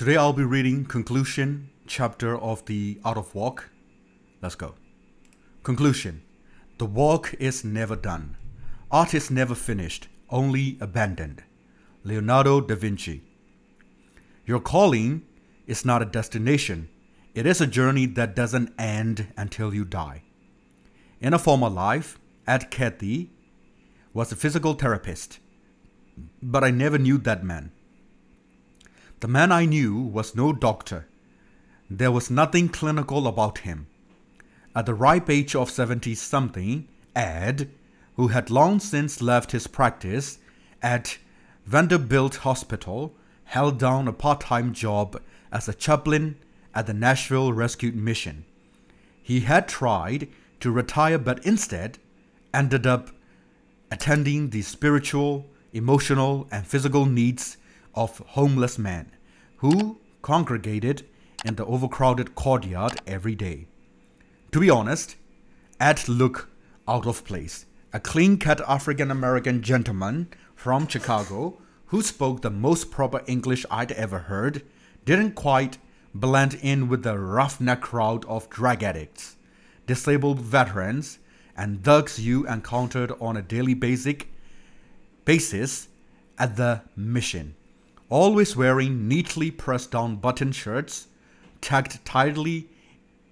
Today I'll be reading conclusion chapter of the Art of Walk. Let's go. Conclusion. The walk is never done. Art is never finished, only abandoned. Leonardo da Vinci. Your calling is not a destination. It is a journey that doesn't end until you die. In a former life, Ed Cathy was a physical therapist, but I never knew that man. The man I knew was no doctor. There was nothing clinical about him. At the ripe age of 70-something, Ed, who had long since left his practice at Vanderbilt Hospital, held down a part-time job as a chaplain at the Nashville Rescue Mission. He had tried to retire but instead ended up attending the spiritual, emotional, and physical needs of homeless men who congregated in the overcrowded courtyard every day. To be honest, Ed looked out of place. A clean-cut African-American gentleman from Chicago who spoke the most proper English I'd ever heard didn't quite blend in with the roughneck crowd of drug addicts, disabled veterans, and thugs you encountered on a daily basis at the mission. Always wearing neatly pressed down button shirts, tucked tightly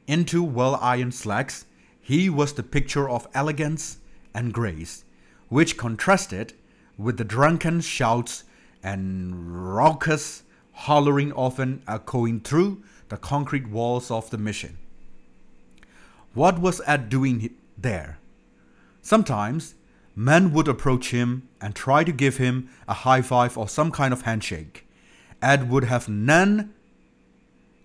into well-ironed slacks, he was the picture of elegance and grace, which contrasted with the drunken shouts and raucous hollering often echoing through the concrete walls of the mission. What was Ed doing there? Sometimes men would approach him and try to give him a high five or some kind of handshake. Ed would have none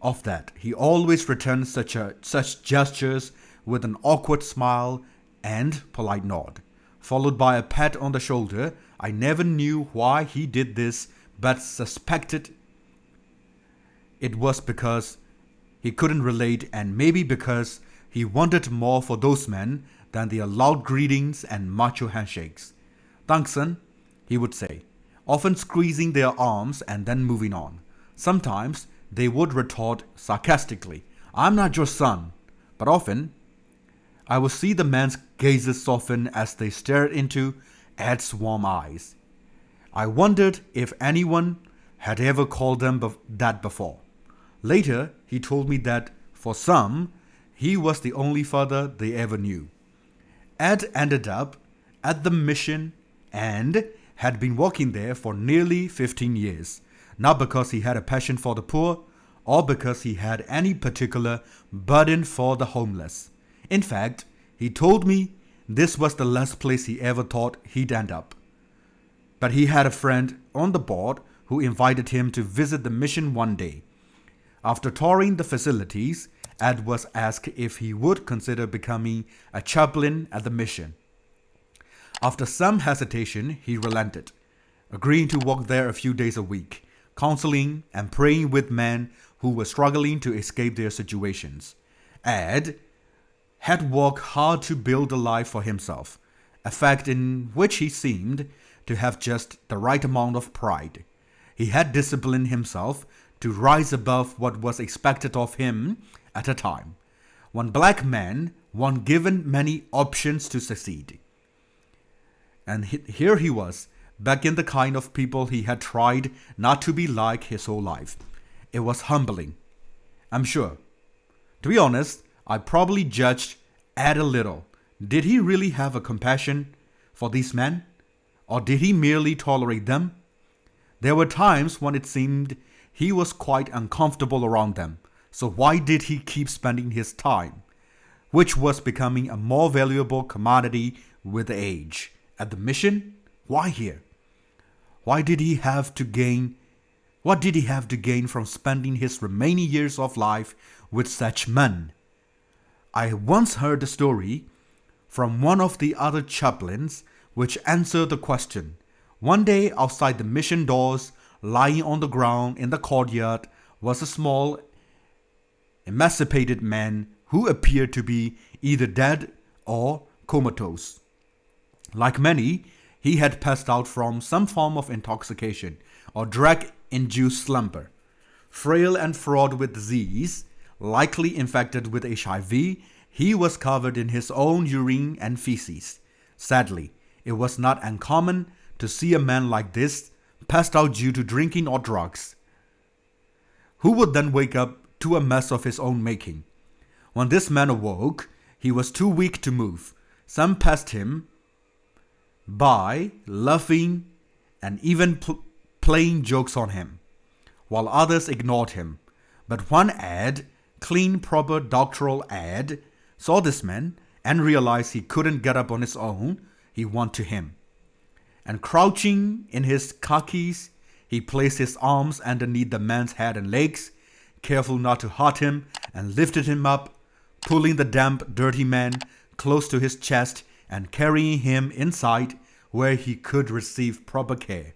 of that. He always returned such gestures with an awkward smile and polite nod, followed by a pat on the shoulder. I never knew why he did this, but suspected it was because he couldn't relate, and maybe because he wanted more for those men than their loud greetings and macho handshakes. "Thanks, son," he would say, often squeezing their arms and then moving on. Sometimes they would retort sarcastically, "I'm not your son," but often I would see the men's gazes soften as they stared into Ed's warm eyes. I wondered if anyone had ever called them that before. Later, he told me that for some, he was the only father they ever knew. Ed ended up at the mission and had been working there for nearly 15 years, not because he had a passion for the poor or because he had any particular burden for the homeless. In fact, he told me this was the last place he ever thought he'd end up. But he had a friend on the board who invited him to visit the mission one day. After touring the facilities, Ed was asked if he would consider becoming a chaplain at the mission. After some hesitation, he relented, agreeing to work there a few days a week, counseling and praying with men who were struggling to escape their situations. Ed had worked hard to build a life for himself, a fact in which he seemed to have just the right amount of pride. He had disciplined himself to rise above what was expected of him at a time, one black man, one given many options to succeed. And here he was, back in the kind of people he had tried not to be like his whole life. It was humbling, I'm sure. To be honest, I probably judged Ed a little. Did he really have a compassion for these men? Or did he merely tolerate them? There were times when it seemed he was quite uncomfortable around them. So why did he keep spending his time, which was becoming a more valuable commodity with age, at the mission? Why here? What did he have to gain from spending his remaining years of life with such men? I once heard a story from one of the other chaplains which answered the question. One day outside the mission doors, lying on the ground in the courtyard, was a small, emaciated man who appeared to be either dead or comatose. Like many, he had passed out from some form of intoxication or drug-induced slumber. Frail and fraught with disease, likely infected with HIV, he was covered in his own urine and feces. Sadly, it was not uncommon to see a man like this passed out due to drinking or drugs, who would then wake up to a mess of his own making. When this man awoke, he was too weak to move. Some passed him by, laughing and even playing jokes on him, while others ignored him. But one ad, clean, proper doctoral ad, saw this man and realized he couldn't get up on his own. He went to him, and crouching in his khakis, he placed his arms underneath the man's head and legs, careful not to hurt him, and lifted him up, pulling the damp, dirty man close to his chest and carrying him inside where he could receive proper care.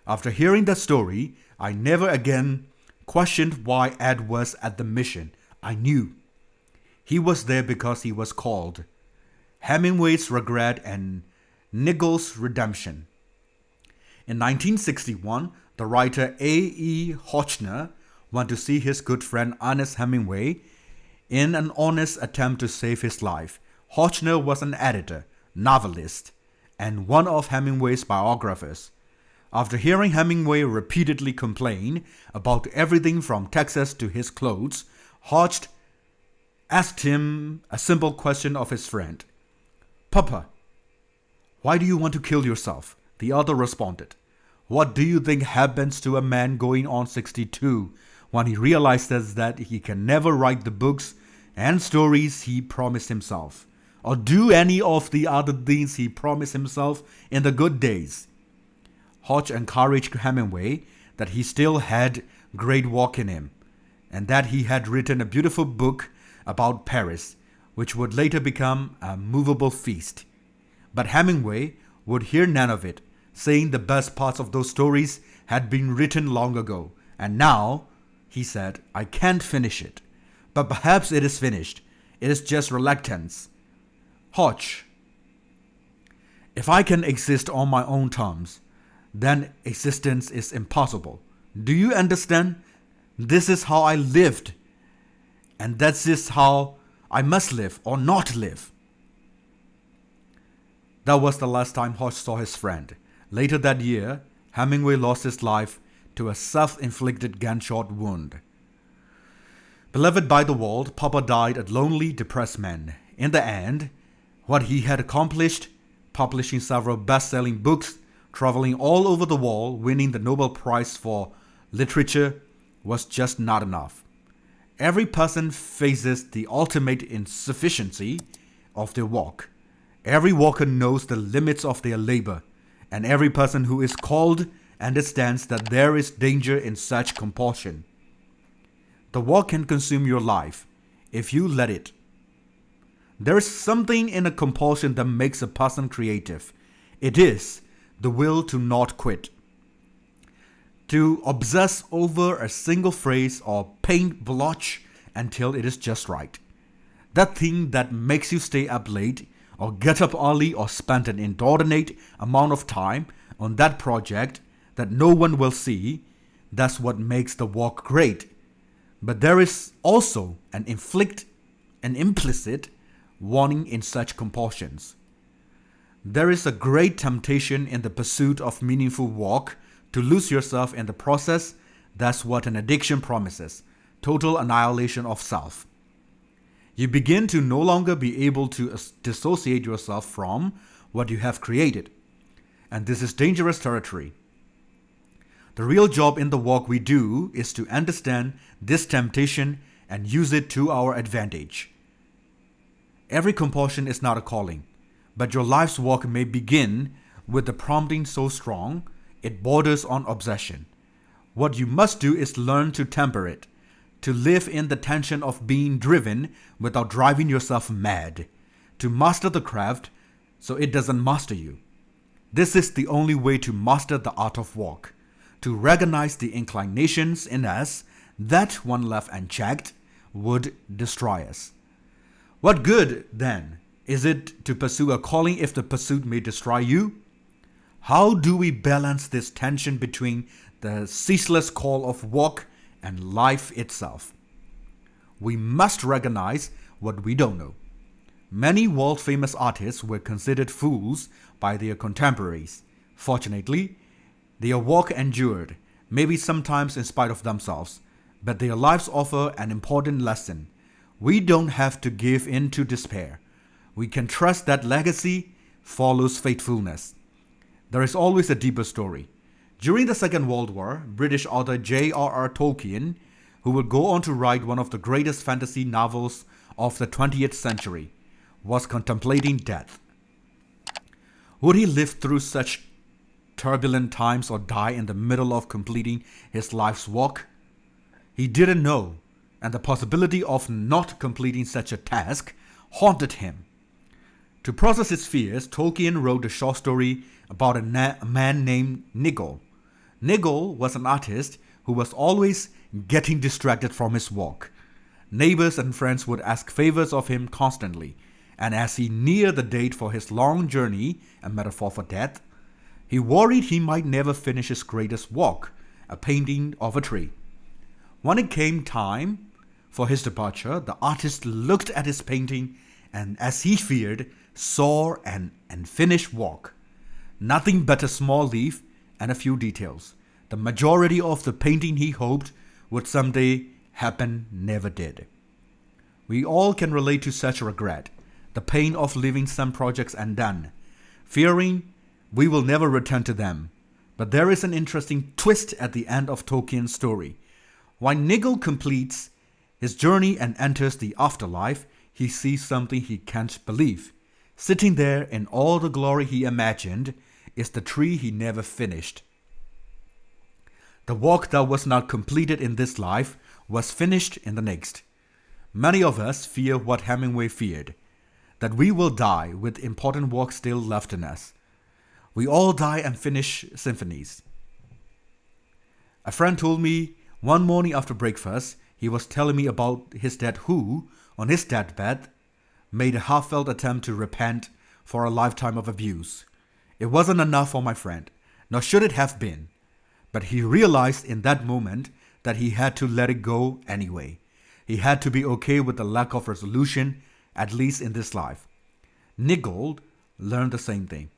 After hearing that story, I never again questioned why Ed was at the mission. I knew he was there because he was called. Hemingway's regret and Niggle's redemption. In 1961, the writer A.E. Hochner went to see his good friend Ernest Hemingway in an honest attempt to save his life. Hochner was an editor, novelist, and one of Hemingway's biographers. After hearing Hemingway repeatedly complain about everything from Texas to his clothes, Hoch asked him a simple question of his friend. "Papa, why do you want to kill yourself?" The other responded, "What do you think happens to a man going on 62 when he realizes that he can never write the books and stories he promised himself, or do any of the other things he promised himself in the good days?" Hoch encouraged Hemingway that he still had great work in him, and that he had written a beautiful book about Paris, which would later become A Movable Feast. But Hemingway would hear none of it, saying the best parts of those stories had been written long ago, and now, he said, "I can't finish it. But perhaps it is finished. It is just reluctance." Hoch, if I can exist on my own terms, then existence is impossible. Do you understand? This is how I lived, and that is how I must live or not live. That was the last time Hoch saw his friend. Later that year, Hemingway lost his life to a self-inflicted gunshot wound. Beloved by the world, Papa died a lonely, depressed man. In the end, what he had accomplished, publishing several best-selling books, traveling all over the world, winning the Nobel Prize for Literature, was just not enough. Every person faces the ultimate insufficiency of their work. Every worker knows the limits of their labor, and every person who is called understands that there is danger in such compulsion. The work can consume your life if you let it. There is something in a compulsion that makes a person creative. It is the will to not quit, to obsess over a single phrase or paint blotch until it is just right. That thing that makes you stay up late or get up early or spend an inordinate amount of time on that project that no one will see, that's what makes the work great. But there is also an implicit warning in such compulsions. There is a great temptation in the pursuit of meaningful work to lose yourself in the process. That's what an addiction promises: total annihilation of self. You begin to no longer be able to dissociate yourself from what you have created. And this is dangerous territory. The real job in the work we do is to understand this temptation and use it to our advantage. Every compulsion is not a calling, but your life's work may begin with the prompting so strong it borders on obsession. What you must do is learn to temper it, to live in the tension of being driven without driving yourself mad, to master the craft so it doesn't master you. This is the only way to master the art of work, to recognize the inclinations in us that, when left unchecked, would destroy us. What good, then, is it to pursue a calling if the pursuit may destroy you? How do we balance this tension between the ceaseless call of work and life itself. We must recognize what we don't know. Many world-famous artists were considered fools by their contemporaries. Fortunately, their work endured, maybe sometimes in spite of themselves, but their lives offer an important lesson. We don't have to give in to despair. We can trust that legacy follows faithfulness. There is always a deeper story. During the Second World War, British author J.R.R. Tolkien, who would go on to write one of the greatest fantasy novels of the 20th century, was contemplating death. Would he live through such turbulent times or die in the middle of completing his life's work? He didn't know, and the possibility of not completing such a task haunted him. To process his fears, Tolkien wrote a short story about a man named Nigel. Nigel was an artist who was always getting distracted from his work. Neighbors and friends would ask favors of him constantly, and as he neared the date for his long journey, a metaphor for death, he worried he might never finish his greatest work, a painting of a tree. When it came time for his departure, the artist looked at his painting and, as he feared, saw an unfinished work. Nothing but a small leaf and a few details. The majority of the painting he hoped would someday happen never did. We all can relate to such regret, the pain of leaving some projects undone, fearing we will never return to them. But there is an interesting twist at the end of Tolkien's story. When Nigel completes his journey and enters the afterlife, he sees something he can't believe. Sitting there in all the glory he imagined is the tree he never finished. The work that was not completed in this life was finished in the next. Many of us fear what Hemingway feared, that we will die with important work still left in us. We all die and finish symphonies. A friend told me one morning after breakfast, he was telling me about his dad who, on his deathbed, made a heartfelt attempt to repent for a lifetime of abuse. It wasn't enough for my friend, nor should it have been. But he realized in that moment that he had to let it go anyway. He had to be okay with the lack of resolution, at least in this life. Nigel learned the same thing.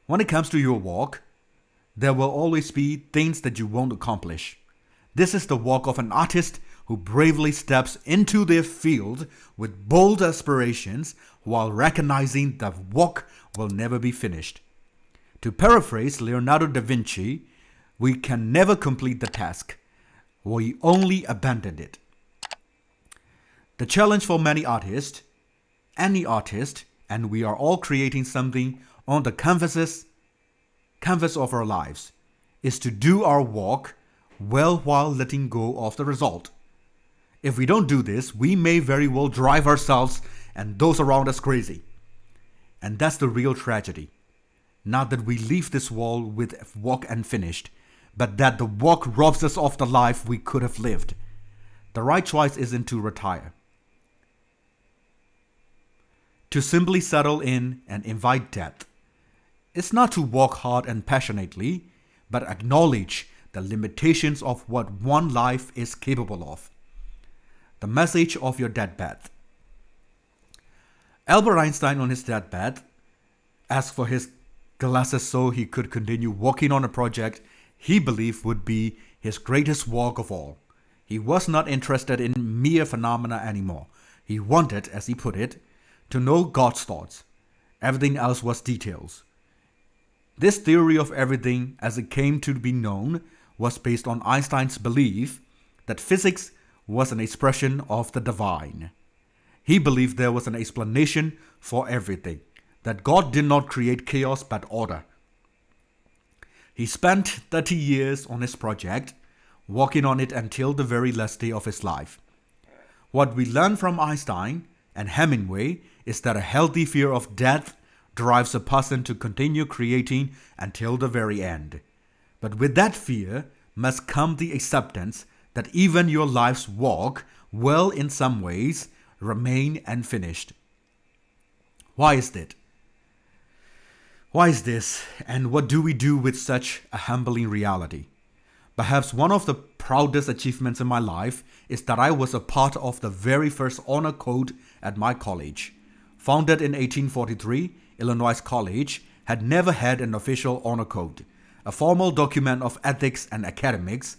When it comes to your work, there will always be things that you won't accomplish. This is the work of an artist who bravely steps into their field with bold aspirations while recognizing that work will never be finished. To paraphrase Leonardo da Vinci, we can never complete the task. We only abandon it. The challenge for many artists, any artist, and we are all creating something on the canvas of our lives, is to do our work well while letting go of the result. If we don't do this, we may very well drive ourselves and those around us crazy. And that's the real tragedy. Not that we leave this world with work unfinished, but that the work robs us of the life we could have lived. The right choice isn't to retire. To simply settle in and invite death. It's not to work hard and passionately, but acknowledge the limitations of what one life is capable of. The message of your deathbed. Albert Einstein on his deathbed asked for his glasses so he could continue working on a project he believed would be his greatest work of all. He was not interested in mere phenomena anymore. He wanted, as he put it, to know God's thoughts. Everything else was details. This theory of everything as it came to be known was based on Einstein's belief that physics was an expression of the divine. He believed there was an explanation for everything, that God did not create chaos but order. He spent 30 years on his project, working on it until the very last day of his life. What we learn from Einstein and Hemingway is that a healthy fear of death drives a person to continue creating until the very end. But with that fear must come the acceptance that even your life's work will in some ways remain unfinished. Why is that? Why is this, and what do we do with such a humbling reality? Perhaps one of the proudest achievements in my life is that I was a part of the very first honor code at my college. Founded in 1843, Illinois College had never had an official honor code, a formal document of ethics and academics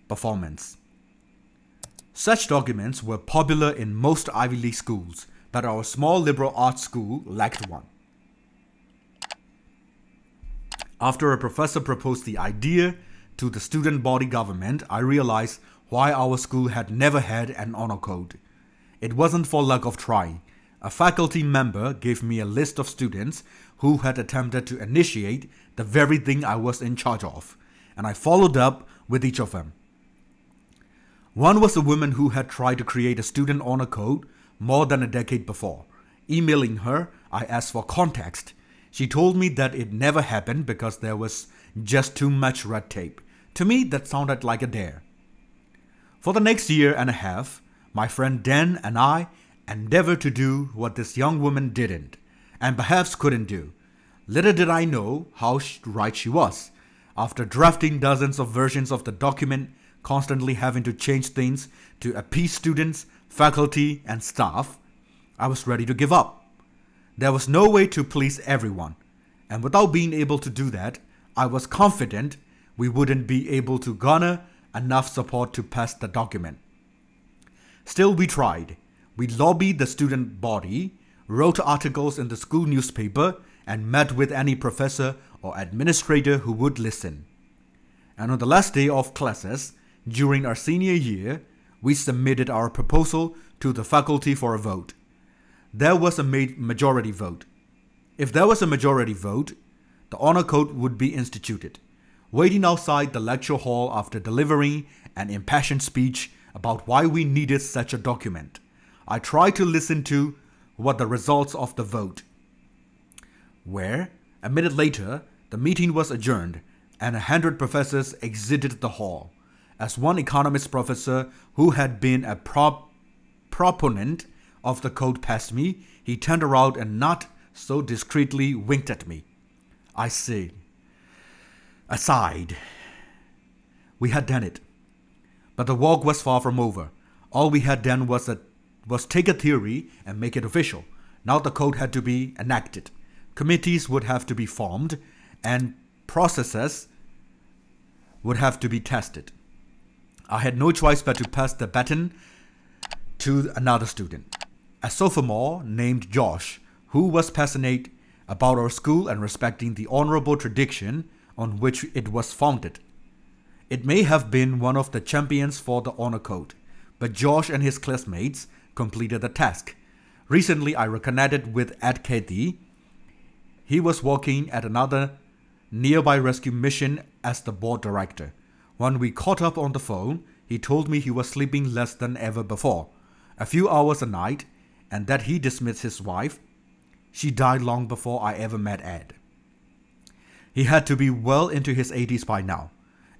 performance. Such documents were popular in most Ivy League schools, but our small liberal arts school lacked one. After a professor proposed the idea to the student body government, I realized why our school had never had an honor code. It wasn't for lack of trying. A faculty member gave me a list of students who had attempted to initiate the very thing I was in charge of, and I followed up with each of them. One was a woman who had tried to create a student honor code more than a decade before. Emailing her, I asked for context. She told me that it never happened because there was just too much red tape. To me, that sounded like a dare. For the next year and a half, my friend Dan and I endeavored to do what this young woman didn't, and perhaps couldn't do. Little did I know how right she was. After drafting dozens of versions of the document, constantly having to change things to appease students, faculty, and staff, I was ready to give up. There was no way to please everyone, and without being able to do that, I was confident we wouldn't be able to garner enough support to pass the document. Still, we tried. We lobbied the student body, wrote articles in the school newspaper, and met with any professor or administrator who would listen. And on the last day of classes, during our senior year, we submitted our proposal to the faculty for a vote. There was a majority vote. If there was a majority vote, the honor code would be instituted. Waiting outside the lecture hall after delivering an impassioned speech about why we needed such a document, I tried to listen to what the results of the vote were. A minute later, the meeting was adjourned and 100 professors exited the hall. As one economist professor who had been a proponent of the code passed me, he turned around and not so discreetly winked at me. I sighed. We had done it. But the walk was far from over. All we had done was take a theory and make it official. Now the code had to be enacted. Committees would have to be formed and processes would have to be tested. I had no choice but to pass the baton to another student, a sophomore named Josh, who was passionate about our school and respecting the honorable tradition on which it was founded. It may have been one of the champions for the honor code, but Josh and his classmates completed the task. Recently, I reconnected with Ed Cathy. He was working at another nearby rescue mission as the board director. When we caught up on the phone, he told me he was sleeping less than ever before, a few hours a night, and that he dismissed his wife. She died long before I ever met Ed. He had to be well into his 80s by now,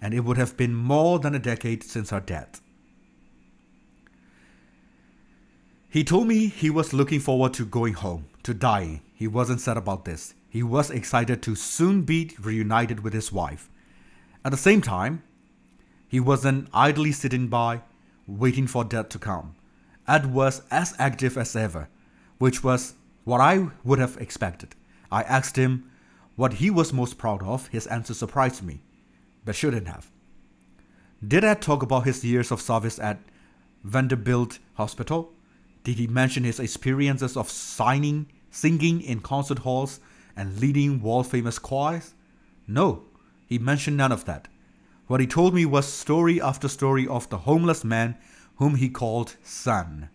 and it would have been more than a decade since her death. He told me he was looking forward to going home, to dying. He wasn't sad about this. He was excited to soon be reunited with his wife. At the same time, he wasn't idly sitting by, waiting for death to come. Ed was as active as ever, which was what I would have expected. I asked him what he was most proud of. His answer surprised me, but shouldn't have. Did Ed talk about his years of service at Vanderbilt Hospital? Did he mention his experiences of singing in concert halls and leading world-famous choirs? No, he mentioned none of that. What he told me was story after story of the homeless man whom he called Son.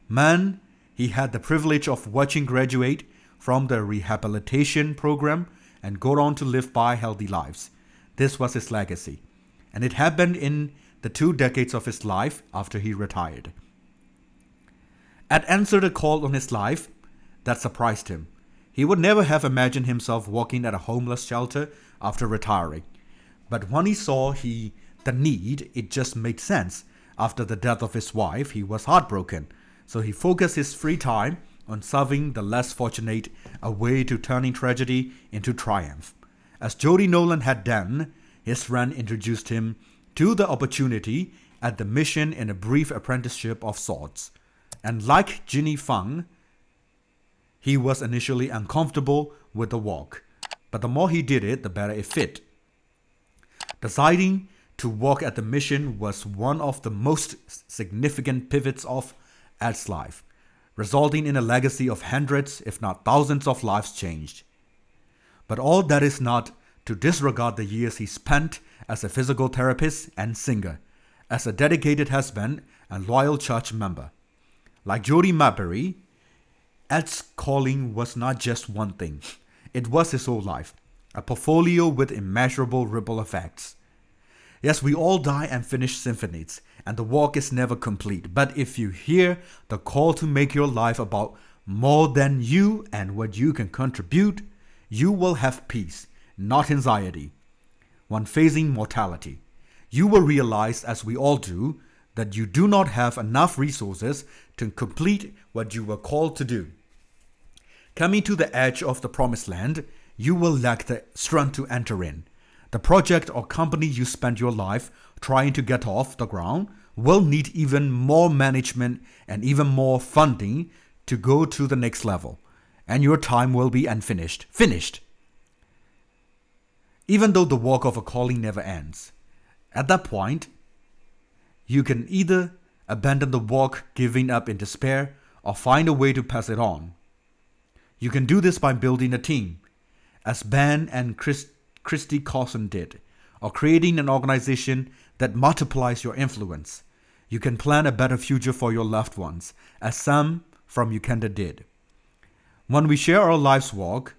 Man he had the privilege of watching graduate from the rehabilitation program and go on to live by healthy lives. This was his legacy, and it happened in the 2 decades of his life after he retired. Ed answered a call on his life that surprised him. He would never have imagined himself working at a homeless shelter after retiring. But when he saw the need, it just made sense. After the death of his wife, he was heartbroken. So he focused his free time on serving the less fortunate, a way to turning tragedy into triumph. As Jody Nolan had done, his friend introduced him to the opportunity at the mission in a brief apprenticeship of sorts. And like Jinny Fang, he was initially uncomfortable with the walk, but the more he did it, the better it fit. Deciding to walk at the mission was one of the most significant pivots of Ed's life, resulting in a legacy of hundreds, if not thousands of lives changed. But all that is not to disregard the years he spent as a physical therapist and singer, as a dedicated husband and loyal church member. Like Jody Mabbury, Ed's calling was not just one thing. It was his whole life, a portfolio with immeasurable ripple effects. Yes, we all die and finish symphonies, and the walk is never complete. But if you hear the call to make your life about more than you and what you can contribute, you will have peace, not anxiety. When facing mortality, you will realize, as we all do, that you do not have enough resources to complete what you were called to do. Coming to the edge of the promised land, you will lack the strength to enter in. The project or company you spend your life trying to get off the ground will need even more management and even more funding to go to the next level. And your time will be unfinished. Finished. Even though the walk of a calling never ends. At that point, you can either abandon the walk, giving up in despair, or find a way to pass it on. You can do this by building a team, as Ben and Christy Carson did, or creating an organization that multiplies your influence. You can plan a better future for your loved ones, as some from Uganda did. When we share our life's walk,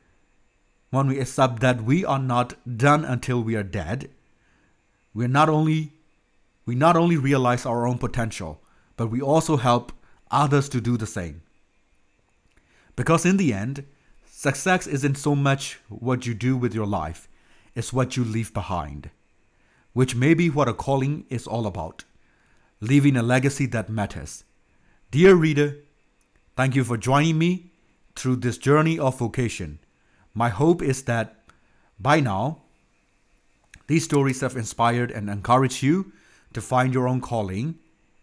when we accept that we are not done until we are dead, we not only realize our own potential, but we also help others to do the same. Because in the end, success isn't so much what you do with your life, it's what you leave behind, which may be what a calling is all about, leaving a legacy that matters. Dear reader, thank you for joining me through this journey of vocation. My hope is that by now, these stories have inspired and encouraged you to find your own calling,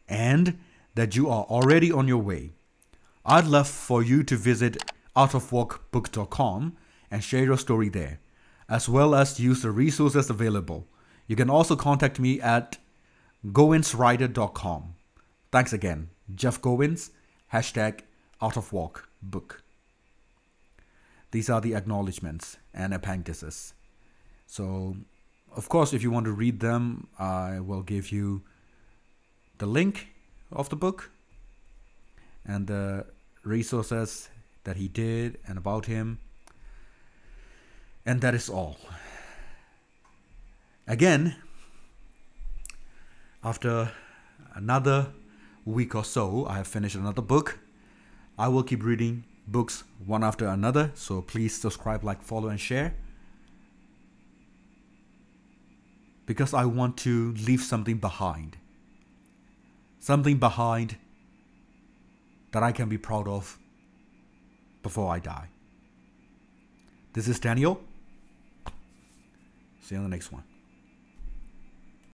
and that you are already on your way. I'd love for you to visit outofwalkbook.com and share your story there, as well as use the resources available. You can also contact me at gowinswriter.com. Thanks again. Jeff Gowins, #outofwalkbook. These are the acknowledgements and appendices. So, of course, if you want to read them, I will give you the link of the book and the resources that he did and about him. And that is all. Again, after another week or so, I have finished another book. I will keep reading books one after another, so please subscribe, like, follow, and share. Because I want to leave something behind. Something behind that I can be proud of before I die. This is Daniel. See you on the next one.